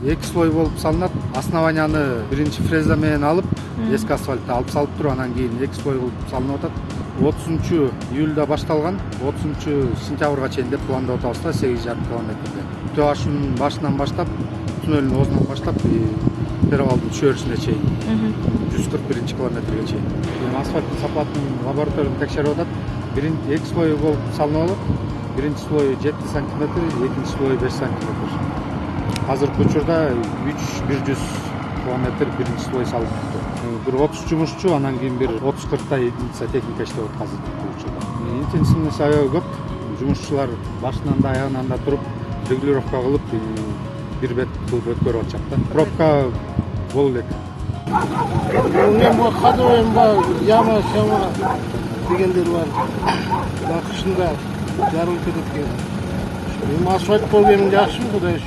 эки слой болуп салынат. Основанияны биринчи фреза менен алып, эски асфальтты алып салып туруп, анан кийин эки слой болуп салынып атат. 30-июлда башталган, 30-сентябрга чейин деп пландап атабыз да, 8,5 километрде. Төө ашынын башынан баштап, туннелдин оозунан баштап, перевалдын чөйрөсүнө чейин, 141 километрге чейин. Асфальттын сапатын лабораторияда текшерип атат. Эки слой болуп салынып алат. Биринчи слой 7 сантиметр, экинчи слой 5 сантиметр. Азыркы учурда 3-100 километр биринчи слой салып тутту. Бир 30 жумушчу, анан кийин бир 30-40 единица техника иштеп атат азыркы учурда. Интенсивность аябай көп. Жумушчулар башынан да аягынан да туруп, регулировка кылып, бир бет кылып өткөрүп атышат да. Пробка болуу элек. Ходовый яма дегендер бар. Кышында жарылып кетет экен. Асфальт болуп эми жакшымы, Кудай